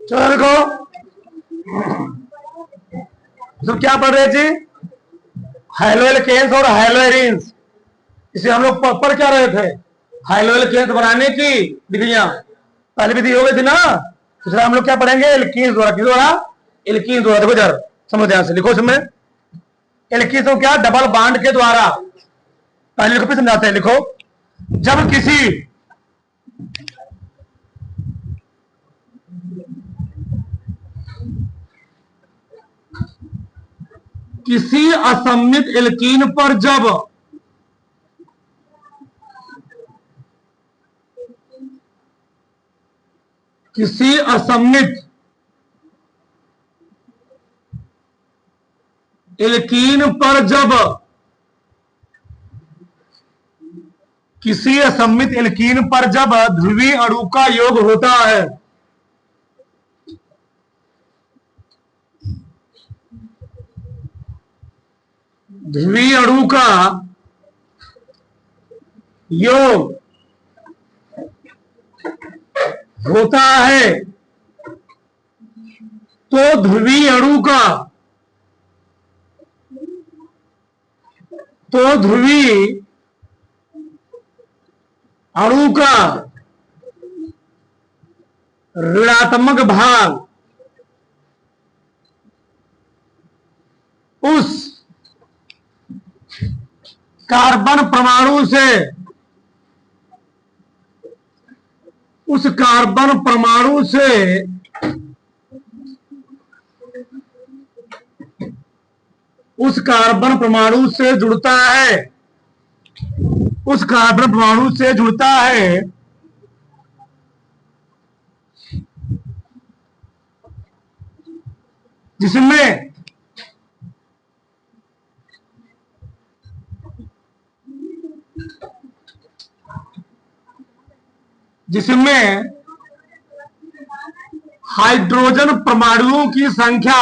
चलो देखो, तो क्या पढ़ रहे जी? हाइलोएल्केन्स और हाइलोएरीन्स। इसे हम लोग पढ़ क्या रहे थे? हाइलोएल्केन्स बनाने की विधियां। पहली विधि हो गई थी ना। दूसरा हम लोग क्या पढ़ेंगे? एल्कीन्स द्वारा। किस द्वारा? एल्कीन्स द्वारा। देखो जरा, समझ ध्यान से लिखो इसमें। एल्कीन्स तो क्या? डबल बॉन्ड के द्वारा। पहले लिखो फिर समझाते हैं। लिखो, जब किसी असममित एल्कीन पर जब किसी असममित एल्कीन पर जब किसी असममित एल्कीन पर जब ध्रुवीय अणु का योग होता है, ध्रुवीय अणु का योग होता है, तो ध्रुवीय अणु का ऋणात्मक भाग उस कार्बन परमाणु से जुड़ता है, जिसमें हाइड्रोजन परमाणुओं की संख्या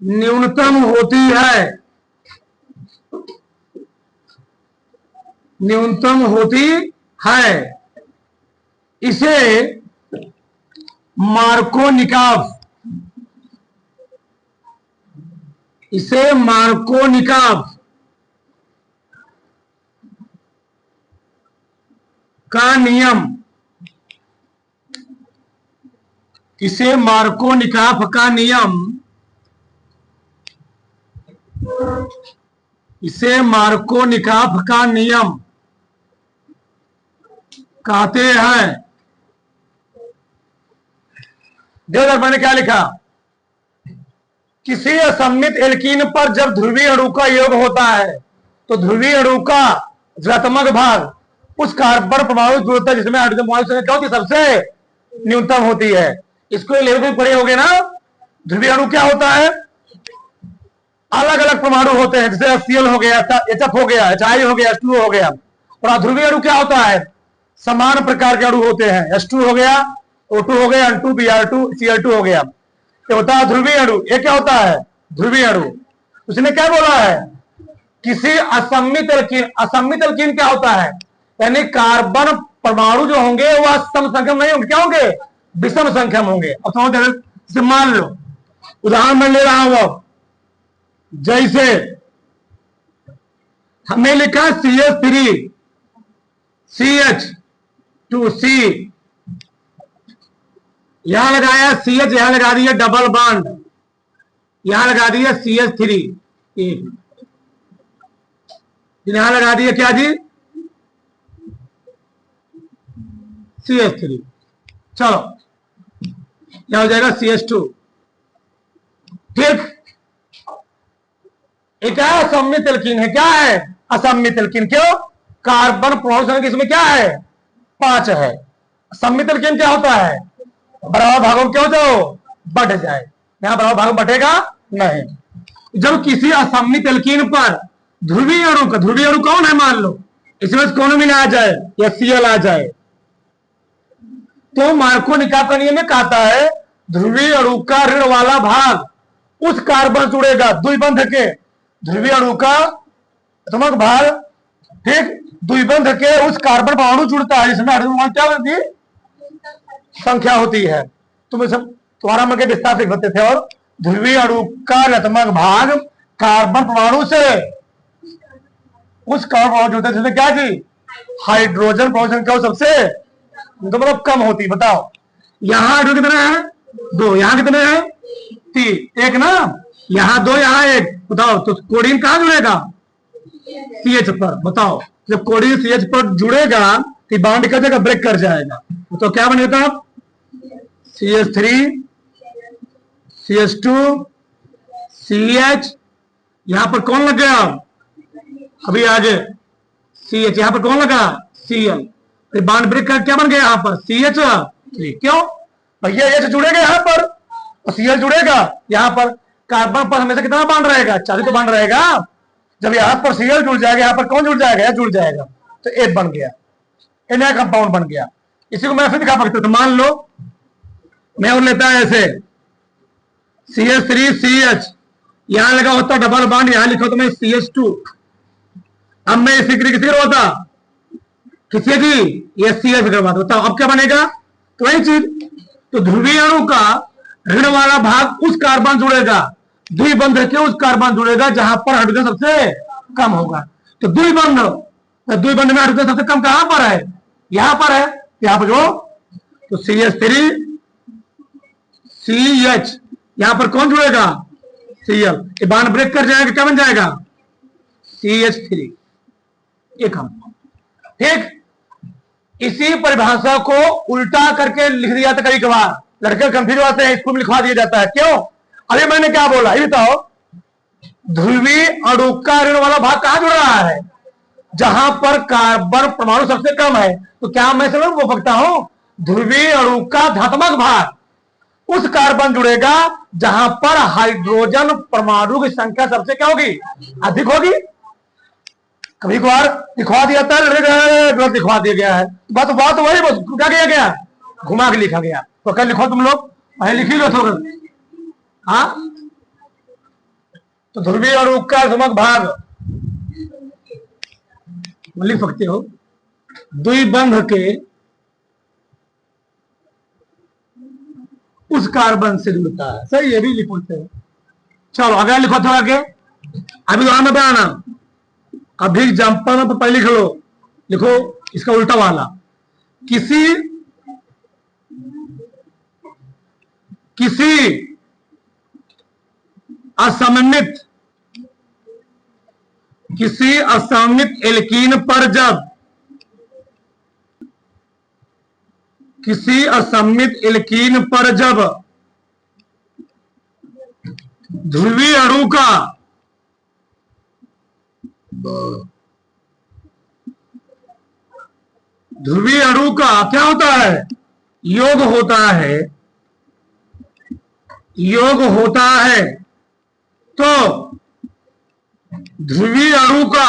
न्यूनतम होती है। इसे मार्कोनिकॉफ का नियम कहते हैं। देखो मैंने क्या लिखा? किसी असममित एल्कीन पर जब ध्रुवीय अणु का योग होता है, तो ध्रुवीय अणु का ऋणात्मक भाग उस कार्बन परमाणु जुड़ता है जिसमें हाइड्रोजन परमाणु क्या होती है? सबसे न्यूनतम होती है। इसको लेवल में पढ़े होंगे ना। ध्रुवीय अणु क्या होता है? अलग अलग परमाणु होते हैं, जैसे HCl हो गया, HF हो गया, HI हो गया, H2O हो गया। और अध्रुवीय अणु क्या होता है? समान प्रकार के अणु होते हैं। H2 हो गया, O2 हो गया, N2 Br2 Cl2 हो गया। ये होता है ध्रुवीय अणु। ये क्या होता है? ध्रुवीय अणु। उसने क्या बोला है? किसी असममित एल्कीन क्या होता है? यानी कार्बन परमाणु जो होंगे वह सम संख्यम नहीं होंगे। क्या होंगे? विषम संख्यम होंगे। अब समझ, मान लो उदाहरण मैं ले रहा हूं। अब जैसे हमने लिखा CH3 CH2C, यहां लगाया CH, यहां लगा दिया डबल बॉन्ड, यहां लगा दिया CH3, यहां लगा दिया क्या जी? CH3। चलो यहां हो जाएगा CH2। ठीक, एक असममित एल्कीन है। क्या है? असममित एल्कीन। क्यों? कार्बन परमाणु इसमें क्या है? 5 है। असममित एल्कीन क्या होता है? बराबर भागों क्यों जो बढ़ जाए। यहां बराबर भाग बढ़ेगा नहीं। जब किसी असममित एल्कीन पर ध्रुवीय अणु कौन है? मान लो इसमें कौन मिला आ जाए या Cl आ जाए, तो मार्कोनिकॉफ का नियम में कहता है ध्रुवीय अणु का ऋण वाला भाग उस कार्बन जुड़ेगा द्विबंध के ध्रुवीय अणु का आत्मक भाग, ठीक, द्विबंध के उस कार्बन परमाणु जुड़ता है जिसमें हाइड्रोजन क्या होती है, संख्या होती है। तुम सब तुम्हारा मन के विस्तार से लिखते थे। और ध्रुवीय अणु का ऋणात्मक भाग कार्बन परमाणु से उस कार्बन परमाणु जुड़ता है जिसमें क्या की हाइड्रोजन परमाणु संख्या सबसे तो मतलब कम होती। बताओ यहां हाइड्रोजन कितने हैं, 2, यहां कितने हैं, 3, एक ना, यहां 2 यहां 1। बताओ तो कोडीन कहां जुड़ेगा, CH पर। बताओ जब कोडीन CH पर जुड़ेगा तो बाउंड कर जाएगा, ब्रेक कर जाएगा, तो क्या बनेगा, CH3 CH2 CH, यहां पर कौन लग गया, अभी आगे CH, यहां पर कौन लगा, Cl, फिर बाउंड ब्रेक कर क्या बन गया यहां पर CH3। क्यों भैया, H जुड़ेगा यहां पर और Cl जुड़ेगा यहां पर। कार्बन पर हमेशा कितना बाउंड रहेगा, 40 तो बाउंड रहेगा। जब यहां पर Cl जुड़ जाएगा, यहां पर कौन जुड़ जाएगा, जुड़ जाएगा, तो H बन गया, नया कंपाउंड बन गया। इसी को मैं फिर दिखा सकता हूं। तो मान लो मैं और लेता है ऐसे CH3CH, यहां लगा होता डबल बॉन्ड, यहां लिखा तो मैं CH2। अब मैं इसी किसी करवाता, किसी की ये CH करवाता। बताओ अब क्या बनेगा, तो वही चीज। तो ध्रुवीय अणु का ऋण वाला भाग उस कार्बन जुड़ेगा, द्विबंध के उस कार्बन जुड़ेगा जहां पर हाइड्रोजन सबसे कम होगा। तो द्विबंध में हाइड्रोजन सबसे कम कहां पर है, यहां पर है, यहां पर जो, तो CH3 CH, यहां पर कौन जुड़ेगा, Cl, ये बाउंड ब्रेक कर जाएगा, क्या बन जाएगा, CH3, एक हम, ठीक। इसी परिभाषा को उल्टा करके लिख दिया था कई बार, लड़के कंफ्यूज होते हैं, स्कूल में लिखवा दिया जाता है। क्यों, अरे मैंने क्या बोला ये बताओ, ध्रुवीय अणु का ऋण वाला भाग कहां जुड़ रहा है, जहां पर कार्बन परमाणु सबसे कम है। तो क्या मैं समझ बोल सकता हूं, ध्रुवीय अणु का धनात्मक भाग उस कार्बन जुड़ेगा जहां पर हाइड्रोजन परमाणु की संख्या सबसे क्या होगी, अधिक होगी। कभी कभार दिखवा दिया था, गलत दिखवा दिया गया है, बात वही क्या किया गया, घुमा के लिखा गया। तो क्या लिखो तुम लोग, पहले लिख ही लो थोड़ा। हाँ, तो ध्रुवीय अणु का धनात्मक भाग लिख सकते हो, द्विबंध के उस कार्बन से जुड़ता है। सही, ये भी लिखो। चलो अगर लिखो थोड़ा आगे, अभी वहां में बनाना, अभी एग्जाम्पल में पहले लिख लो, लिखो इसका उल्टा वाला, किसी असममित एल्कीन पर जब, किसी असममित एल्कीन पर जब ध्रुवीय अणु का क्या होता है, योग होता है, तो ध्रुवीय अणु का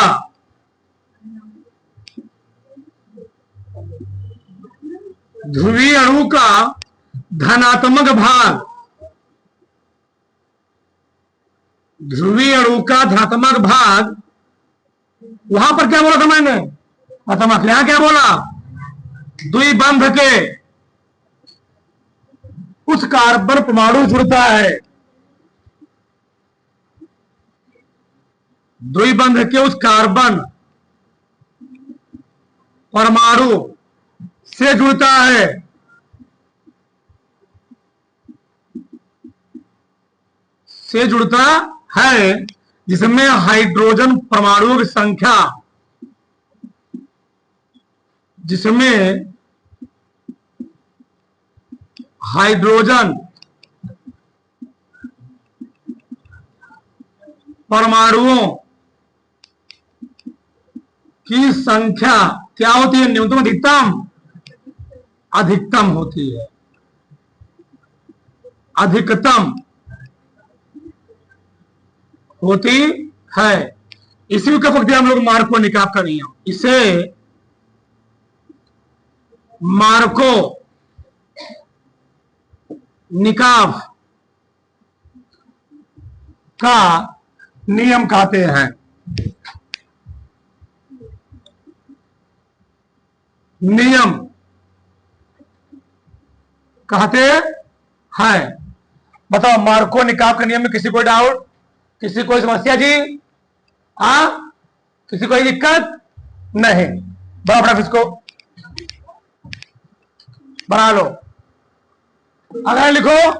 धनात्मक भाग, ध्रुवीय अणु का धनात्मक भाग, वहां पर क्या बोला था मैंने, धनात्मक, यहां क्या बोला, द्विबंध के उस कार्बन परमाणु जुड़ता है, द्विबंध के उस कार्बन परमाणु से जुड़ता है, जिसमें हाइड्रोजन परमाणुओं की संख्या, जिसमें हाइड्रोजन परमाणुओं की संख्या क्या होती है, न्यूनतम अधिकतम होती है, अधिकतम होती है। इसी का पक्ष हम लोग मार्को निकाह करिए, इसे मार्को निकाह का नियम कहते हैं। नियम कहते हैं। बताओ मार्को निकाब के नियम में किसी को डाउट, किसी कोई समस्या जी? किसी कोई दिक्कत नहीं? बड़ा बड़ा इसको बना लो। अगर लिखो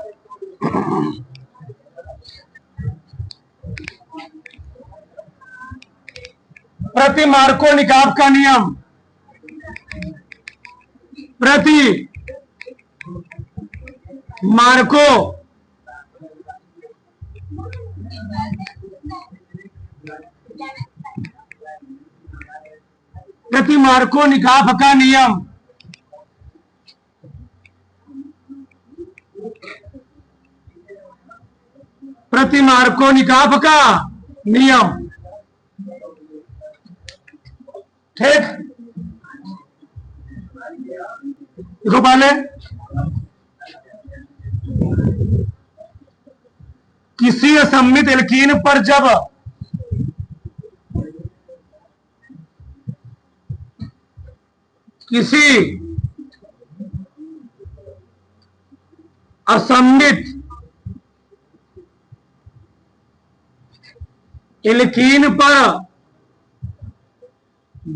प्रति मार्को निकाब का नियम, प्रति मार्को प्रति मार्को निकाब का नियम, प्रति मार्को निकाब का नियम। ठीक, देखो पहले किसी असम्मित एल्कीन पर जब किसी असम्मित एल्कीन पर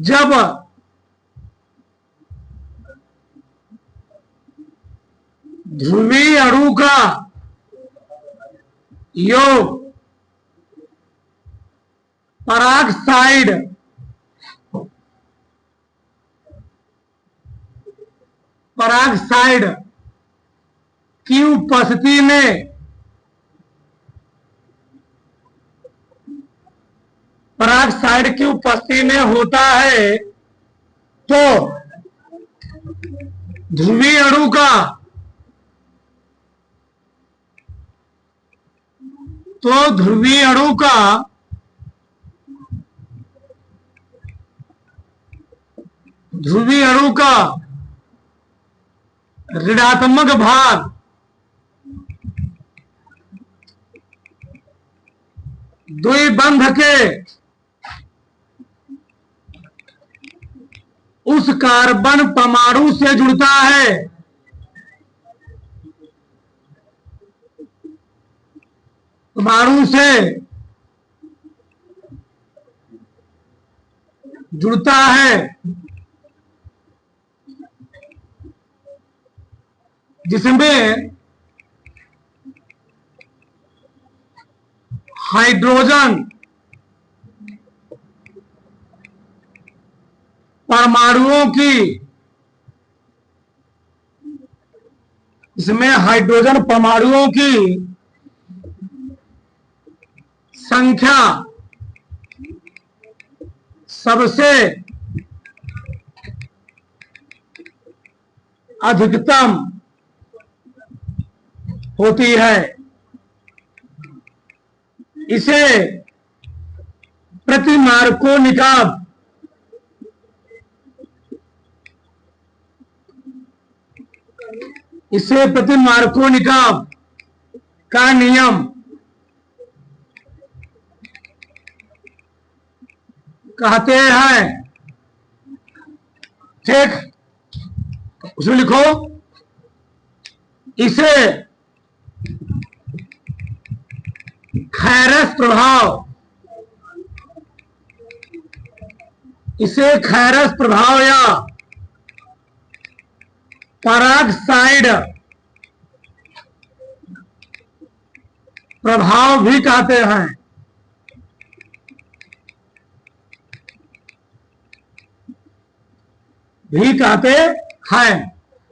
जब ध्रुवीय अणु का योग पराक्साइड की उपस्थिति में पराक्साइड की उपस्थिति में होता है तो ध्रुवीय अणु का ऋणात्मक भाग द्विबंध के उस कार्बन परमाणु से जुड़ता है, परमाणु से जुड़ता है जिसमें हाइड्रोजन परमाणुओं की संख्या सबसे अधिकतम होती है। इसे प्रति मार्को निकाब का नियम कहते हैं। ठीक, उसमें लिखो इसे खैरस प्रभाव या पराक्साइड प्रभाव भी कहते हैं।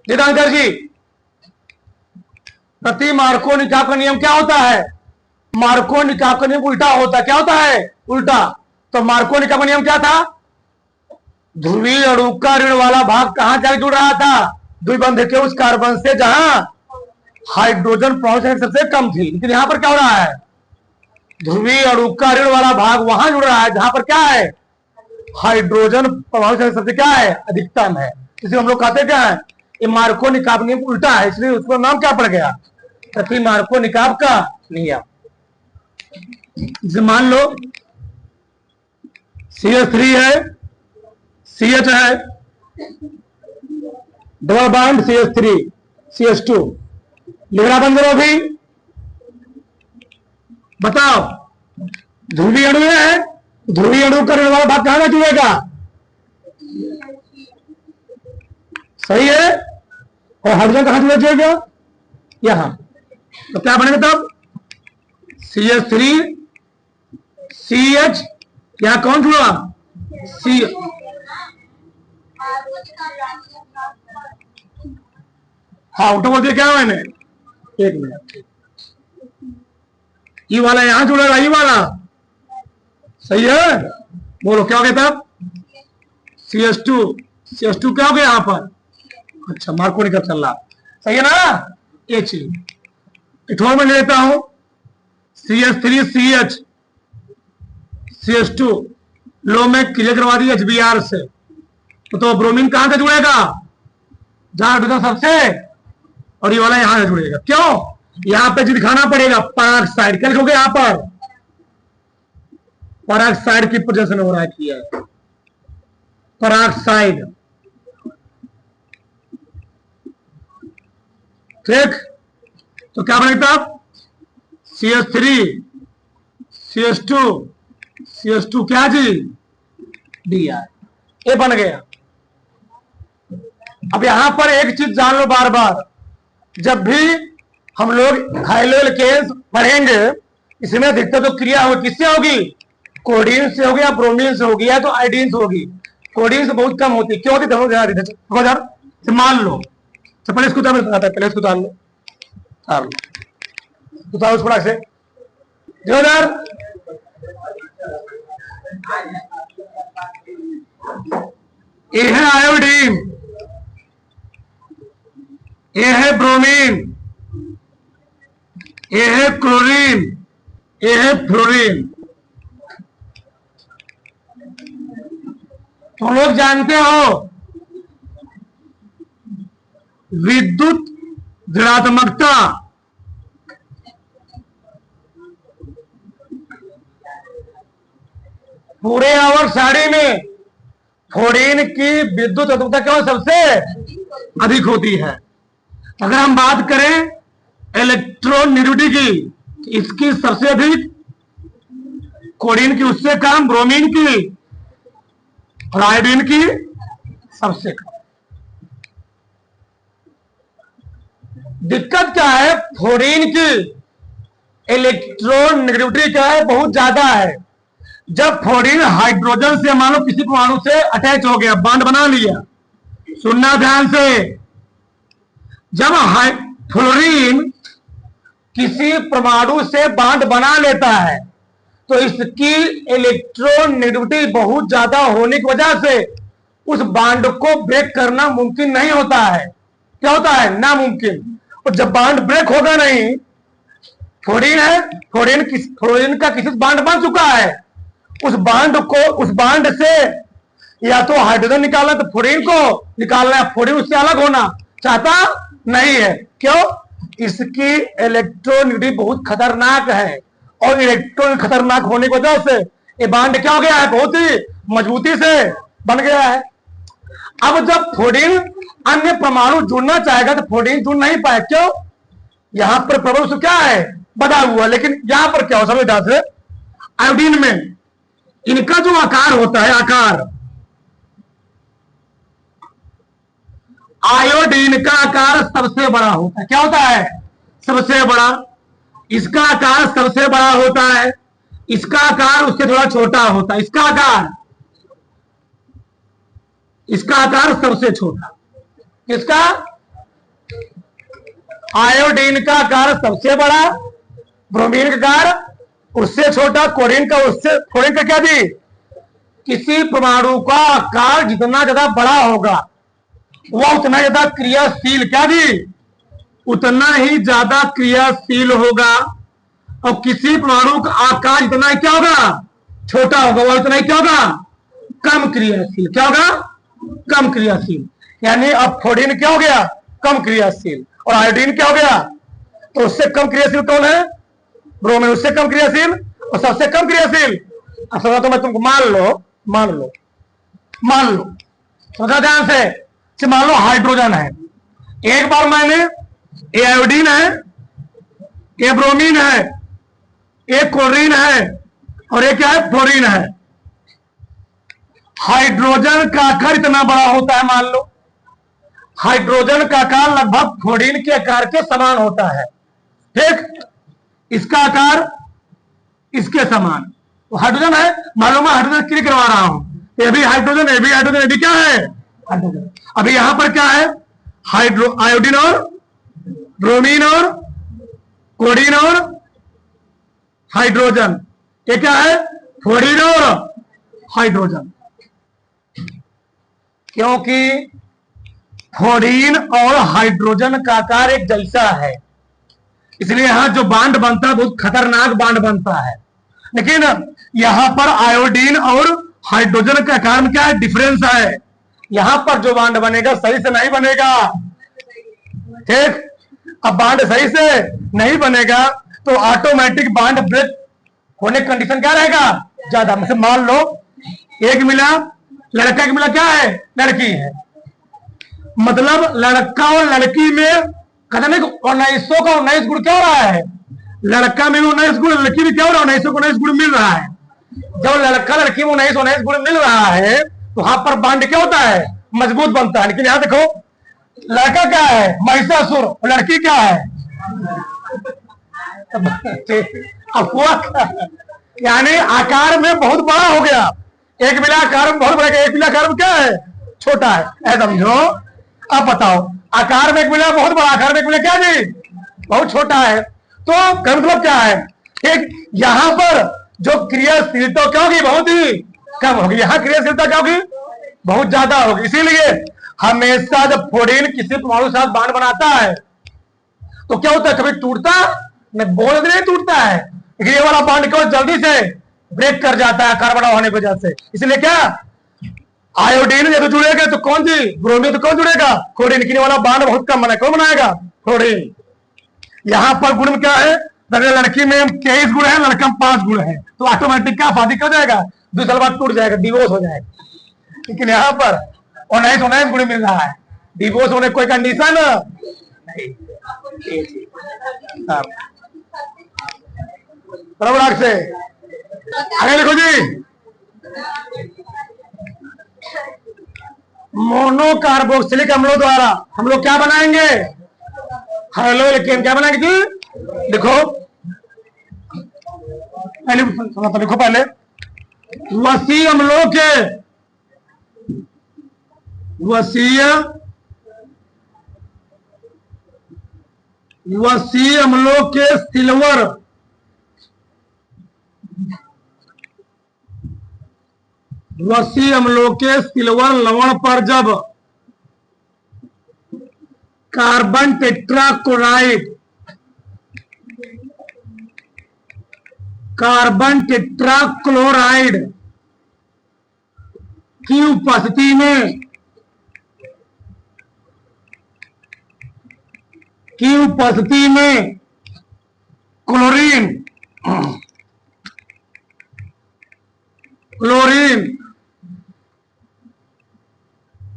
निरंतर जी, प्रति मार्को निकाब का नियम क्या होता है? मार्को निकाब का नियम उल्टा होता है। क्या होता है? उल्टा। तो मार्को निकाब का नियम क्या था? ध्रुवीय अणु का ऋण वाला भाग कहां जाकर जुड़ रहा था? द्विबंध के उस कार्बन से जहां हाइड्रोजन परमाणु सबसे कम थी। लेकिन यहां पर क्या हो रहा है? ध्रुवीय अणु का ऋण वाला भाग वहां जुड़ रहा है जहां पर क्या है? हाइड्रोजन परमाणु सबसे क्या है? अधिकतम है। इसे हम लोग कहते क्या है? ये मार्को निकाब नियम उल्टा है, इसलिए उसका नाम क्या पड़ गया? प्रति मार्को निकाब का नियम। जैसे मान लो CH3 है, CH है, डबल बॉन्ड CH3 CH2, लिखना बंद करो अभी। बताओ, ध्रुवीय अणु है, ध्रुवीय अणु का ऋण वाला भाग कहां जुड़ेगा? सही है। और हाइड्रोजन कहां जुड़ेगा? यहां। तो क्या बनेगा तब? CH3 CH, यहां कौन जुड़ा? C। हाँ उल्टा बोल दिया क्या मैंने? एक मिनट, ई वाला यहां जुड़ेगा, ई वाला सही है। बोलो क्या हो गया तब? CH2 क्या हो गया यहां पर? अच्छा मार्को निकल चल रहा, सही है ना? ये चीज इठोर में ले लेता हूं, CH3 CH CH2 लो में क्लियर करवा दी HBr से, तो ब्रोमीन कहां से जुड़ेगा? जहां हाइड्रोजन सबसे, और ये वाला यहां से जुड़ेगा। क्यों? यहां पे जो दिखाना पड़ेगा पराक्साइड, क्या लिखोगे यहां पर? पराक्साइड की प्रेजेंस हो रहा है, किया है पराक्साइड। ठीक, तो क्या बनेगा अब? CH3 CH2 क्या जी? Br, ये बन गया। अब यहां पर एक चीज जान लो बार बार, जब भी हम लोग हाई लेवल केस पढ़ेंगे, इसमें अधिकतर तो क्रिया होगी किससे होगी? कोडीन से होगी, या ब्रोमीन से होगी, या तो आयोडीन से होगी। कोडीन से बहुत कम होती। क्यों होती? देखो मान लो, तो पहले इसको उतार लो, पहले इसको उतार लो, उतारो उसको से जोरदार। ये है आयोडीन, ये है ब्रोमीन, ये है क्लोरीन, ये है फ्लोरीन। तुम लोग जानते हो विद्युत ऋणात्मकता पूरे आवर साड़ी में फ्लोरीन की विद्युत ऋणात्मकता क्यों सबसे अधिक होती है? अगर हम बात करें इलेक्ट्रॉन नेगेटिविटी की, इसकी सबसे अधिक क्लोरीन की, उससे कम ब्रोमीन की, और आयोडीन की सबसे कम। दिक्कत क्या है? फ्लोरीन की इलेक्ट्रॉन नेगेटिविटी क्या है? बहुत ज्यादा है। जब फ्लोरीन हाइड्रोजन से मान लो किसी परमाणु से अटैच हो गया, बॉन्ड बना लिया, सुनना ध्यान से, जब फ्लोरीन किसी परमाणु से बॉन्ड बना लेता है तो इसकी इलेक्ट्रॉन नेगेटिविटी बहुत ज्यादा होने की वजह से उस बॉन्ड को ब्रेक करना मुमकिन नहीं होता है। क्या होता है? नामुमकिन। और जब बॉन्ड ब्रेक होगा नहीं, फ्लोरीन है, फ्लोरीन का किसी बॉन्ड बन चुका है, उस बॉन्ड से या तो हाइड्रोजन निकालना, तो फ्लोरीन को निकालना है, फ्लोरीन उससे अलग होना चाहता नहीं है। क्यों? इसकी इलेक्ट्रॉनिटी बहुत खतरनाक है, और इलेक्ट्रॉन खतरनाक होने की वजह से ये बॉन्ड क्या हो गया है? बहुत ही मजबूती से बन गया है। अब जब फ्लोरीन अन्य परमाणु जुड़ना चाहेगा तो फ्लोरीन जुड़ नहीं पाए। क्यों? यहां पर प्रबल क्या है? बदा हुआ। लेकिन यहां पर क्या हो समझ से, आयोडीन में इनका जो आकार होता है, आकार आयोडीन का आकार सबसे बड़ा होता है। क्या होता है? सबसे बड़ा। इसका आकार सबसे बड़ा होता है, इसका आकार उससे थोड़ा छोटा होता है। इसका आकार सबसे छोटा। किसका? आयोडीन का आकार सबसे बड़ा, ब्रोमीन का आकार उससे छोटा, क्लोरीन का क्या दी? किसी परमाणु का आकार जितना ज्यादा बड़ा होगा वह उतना ज्यादा क्रियाशील, क्या दी? उतना ही ज्यादा क्रियाशील होगा। और किसी परमाणु का आकार जितना क्या होगा? छोटा होगा, वह उतना ही क्या होगा? कम क्रियाशील। क्या होगा? कम क्रियाशील। यानी अब फ्लोरीन क्या हो गया? कम क्रियाशील। और आयोडीन क्या हो गया? तो उससे कम क्रियाशील कौन है? ब्रोमीन। उससे कम क्रियाशील और सबसे कम क्रियाशील। अब समझा तो मैं तुमको मान लो समझा ध्यान से मान लो हाइड्रोजन है, एक बार मैंने ए आयोडीन है, ए ब्रोमीन है, एक क्लोरीन है और एक क्या है, फ्लोरीन है। हाइड्रोजन का आकार इतना बड़ा होता है, मान लो हाइड्रोजन का आकार लगभग फ्लोरीन के आकार के समान होता है, ठीक। इसका आकार इसके समान, तो हाइड्रोजन है। मालूम है हाइड्रोजन क्लिक करवा रहा हूं, ये भी हाइड्रोजन, ये भी हाइड्रोजन, ये भी क्या है, हाइड्रोजन। अभी यहां पर क्या है, आयोडीन और ब्रोमीन और क्लोरीन और हाइड्रोजन, ये क्या है, फ्लोरीन और हाइड्रोजन। क्योंकि फ्लोरीन और हाइड्रोजन का आकार एक जैसा है, इसलिए यहां जो बांड बनता है बहुत खतरनाक बांड बनता है। लेकिन यहां पर आयोडीन और हाइड्रोजन के आकार में क्या है, डिफरेंस है। यहां पर जो बांड बनेगा सही से नहीं बनेगा, ठीक। अब बांड सही से नहीं बनेगा तो ऑटोमेटिक बांड ब्रेक होने की कंडीशन क्या रहेगा, ज्यादा। मतलब मान लो एक मिला लड़का, एक मिला क्या है, लड़की है। मतलब लड़का और लड़की में कहते नहीं 1900 का 19 गुण क्या हो रहा है, लड़का में 19 गुण, लड़की में क्या हो रहा है, 1900 का 19 गुण मिल रहा है। जब लड़का लड़की में 19 गुण मिल रहा है तो वहां पर बांड क्या होता है, मजबूत बनता है। लेकिन यहां देखो लड़का क्या है, महिषासुर, लड़की क्या है अब हुआ यानी आकार में बहुत बड़ा हो गया, एक मिला आकार में बहुत बड़ा, एक मिला आकार में क्या है, छोटा है, ऐसा समझो। अब बताओ आकार में एक मिला बहुत बड़ा, आकार में एक मिला क्या जी, बहुत छोटा है। तो मतलब क्या है, एक यहां पर जो क्रियाशीलता क्या होगी, बहुत ही कम होगी, यहां क्रियाशीलता क्या होगी, बहुत ज्यादा होगी। इसीलिए हमेशा जब फ्लोरीन किसी परमाणु के साथ बांड बनाता है तो क्या होता है, कभी टूटता नहीं, बोल नहीं टूटता है, लेकिन ये वाला बांड को जल्दी से ब्रेक कर जाता है कार्बन होने की वजह से। इसलिए क्या आयोडीन जब जुड़ेगा तो कौन जी, ब्रोमीन तो कौन जुड़ेगा, क्लोरीन। किन वाला बांड बहुत कम बना, कौन बनाएगा, क्लोरीन। यहां पर गुण क्या है, लड़की में 23 गुण है, लड़का में 5 गुण है, तो ऑटोमेटिक क्या शादी कर जाएगा, 2 साल बाद टूट जाएगा, डिवोर्स हो जाएगा। लेकिन यहाँ पर 19 गुण मिल रहा है, डिवोर्स होने कोई कंडीशन नहीं। बराबर से आगे लिखो जी, मोनोकार्बोक्सिलिक अम्लों द्वारा हम लोग क्या बनाएंगे, हेलोइलेकेन क्या बनाएंगे जी, देखो पहले लिखो, पहले वसीय अम्लों के वसीय अम्लों के सिल्वर लवण पर जब कार्बन टेट्राक्लोराइड की उपस्थिति में क्लोरीन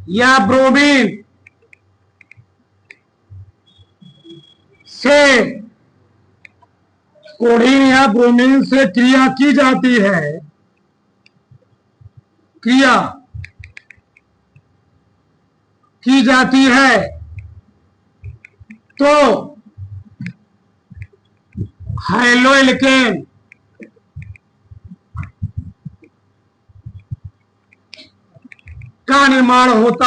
या ब्रोमीन से क्रिया की जाती है तो हेलोइलेकेन का निर्माण होता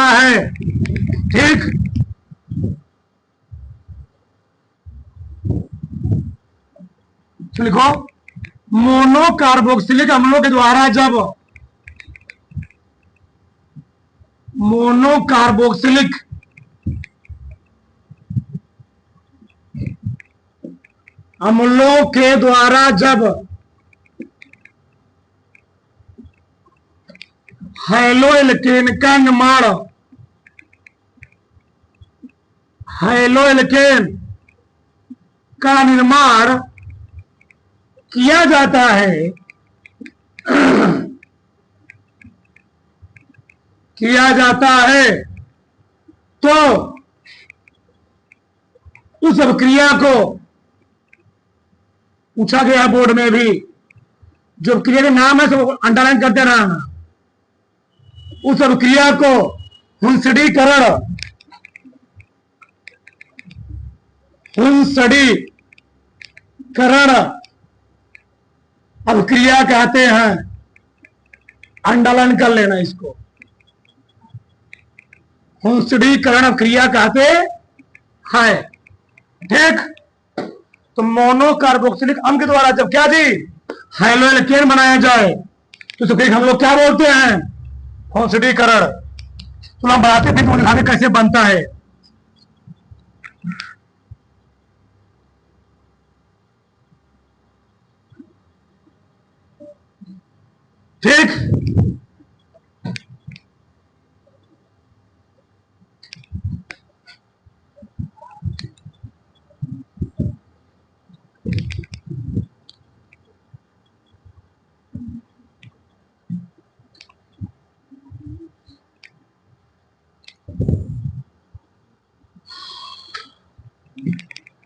है, ठीक। लिखो, मोनोकार्बोक्सिलिक अम्लों के द्वारा जब मोनोकार्बोक्सिलिक अम्लों के द्वारा जब हेलोइलेकेन का निर्माण हैलो एल्केन का निर्माण किया जाता है तो उस अभिक्रिया को पूछा गया बोर्ड में भी, जो क्रिया के नाम है तो अंडरलाइन करते रहना। उस अभिक्रिया को हुंसडीकरण अभिक्रिया कहते हैं। अंडरलाइन कर लेना इसको, हुंसडीकरण अभिक्रिया कहते हैं। ठीक, तो मोनोकार्बोक्सिलिक अम्ल के द्वारा जब क्या जी हैलो एल्केन बनाया जाए तो फिर हम लोग क्या बोलते हैं, हुंसडीकरण। तो हम बनाते थे तो दिखाते कैसे बनता है। ठीक,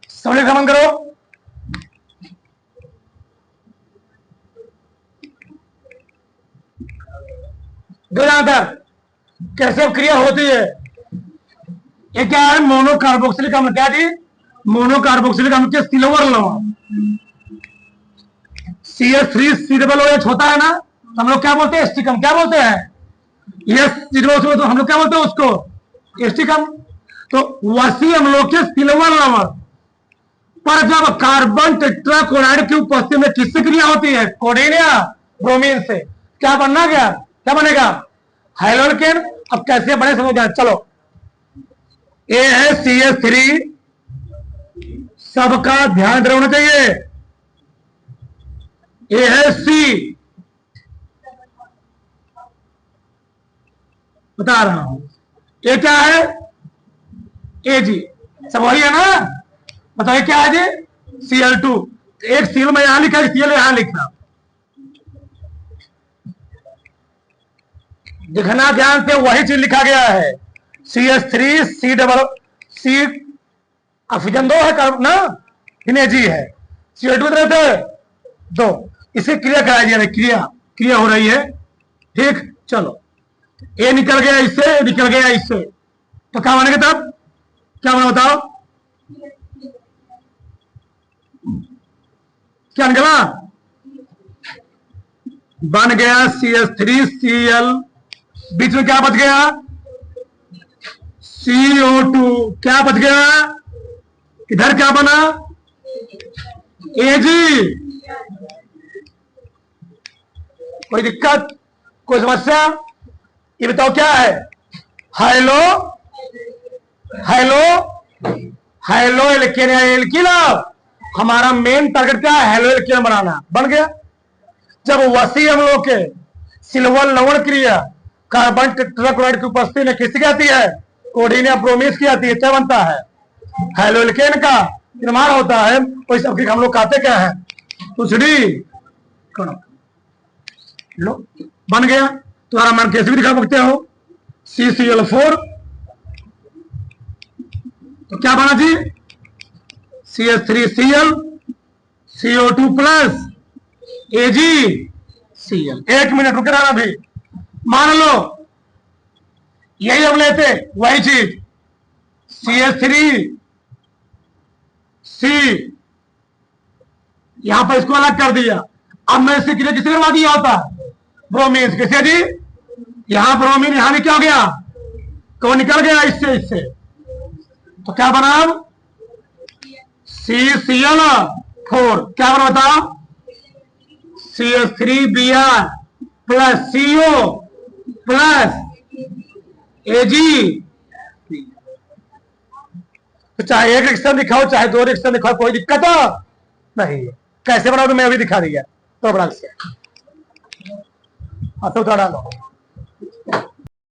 समझे, गमन करो। कैसे क्रिया होती है, ये क्या है, मोनोकार्बोक्सिलिक अम्ल। क्या जी, मोनोकार्बोक्सिलिक अम्ल के सिल्वर लवण CH3COOH होता है ना, तो हम लोग क्या बोलते हैं, एस्टिकम। क्या बोलते हैं, ये तो हम लोग क्या बोलते हैं उसको, एस्टिकम। तो वसी अम्लों के सिल्वर लवण पर जब कार्बन टेट्राक्लोराइड की उपस्थिति में किससे क्रिया होती है, कोडीन या ब्रोमीन से, क्या बनना, क्या बनेगा, हैलो एल्केन। अब कैसे बने समझ जाए, चलो। ए है CH3, सबका ध्यान होना चाहिए। ए है C, बता रहा हूं, ये क्या है, ए जी, सब वही है ना। बताइए क्या है जी, Cl2। एक सील में यहां लिखा, सीएल यहां लिखा, दिखना ध्यान से, वही चीज लिखा गया है। CH3C ऑक्सीजन 2 है कार्बन ना, इन्हें जी है, Cl2 थे 2। इसे क्रिया कराई जा रही, क्रिया हो रही है। ठीक, चलो, ए निकल गया इससे, निकल गया इससे, तो क्या बनेगा तब, क्या बना बताओ, क्या निकला, बन गया CH3Cl, बीच में क्या बच गया, CO2। क्या बच गया, इधर क्या बना, Ag। कोई दिक्कत, कोई समस्या, ये बताओ क्या है, हैलो एल्केन एल्किल। हमारा मेन टारगेट क्या है, हैलो एल्केन बनाना, बन गया। जब वसी अम्लों के सिल्वर लवण क्रिया कार्बन टेट्राक्लोराइड की उपस्थिति में किसकी आती है, कोडीन या ब्रोमीन की आती है, क्या बनता है, हैलो एल्केन का निर्माण होता है। और इस हम लोग कहते क्या है, लो, बन गया। तुम्हारा मान कैसे भी दिखा सकते हो, CCl4, तो क्या बना जी, CH3Cl, CO2 plus AgCl। 1 minute रुके रहना भी, मान लो यही हम लेते, वही चीज CH3C, यहां पर इसको अलग कर दिया। अब मैं इससे किसी करवा दिया होता, ब्रोमीन किसे जी, यहां ब्रोमीन, यहां क्या हो गया, कौन निकल गया इससे, तो क्या बना, CCl4, क्या बना बताओ, CH3Br plus CO plus Ag। तो चाहे एक रिएक्शन दिखाओ चाहे 2 रिएक्शन दिखाओ, कोई दिक्कत नहीं है। कैसे बनाओ तो मैं अभी दिखा दिया, तो बड़ा से तो डालो।